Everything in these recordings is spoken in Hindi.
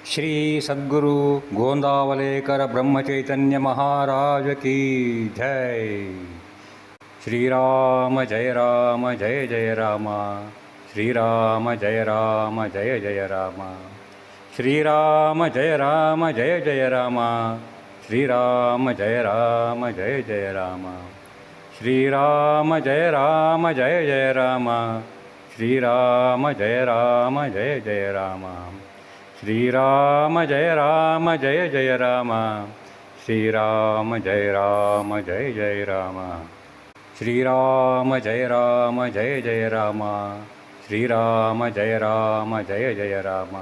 श्री सद्गुरु गोंदावलेकर ब्रह्मचैतन्य महाराज की जय. श्रीराम जय राम जय जय राम. श्रीराम जय राम जय जय राम. श्रीराम जय राम जय जय राम. श्रीराम जय राम जय जय राम. श्रीराम जय राम जय जय राम. श्रीराम जय राम जय जय राम. श्रीराम जय राम जय जय राम. श्रीराम जय राम जय जय राम. श्रीराम जय राम जय जय राम. श्रीराम जय राम जय जय राम.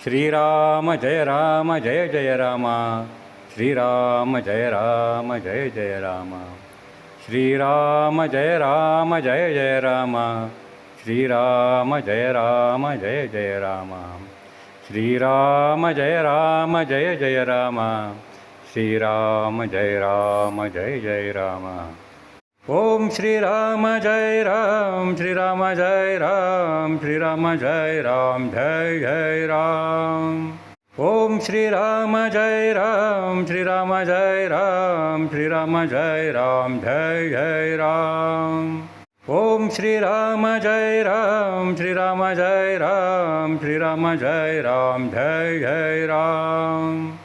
श्रीराम जय राम जय जय राम. श्रीराम जय राम जय जय राम. श्रीराम जय राम जय जय राम. श्रीराम जय राम जय जय राम. श्रीराम जय राम जय जय राम. श्रीराम जय राम जय जय राम. ओम श्रीराम जय राम. श्रीराम जय राम. श्रीराम जय राम जय जय राम. ओम श्रीराम जय राम. श्रीराम जय राम. श्रीराम जय राम जय जय राम. ओम श्रीराम जय राम. श्रीराम जय राम. श्रीराम जय राम जय जय राम.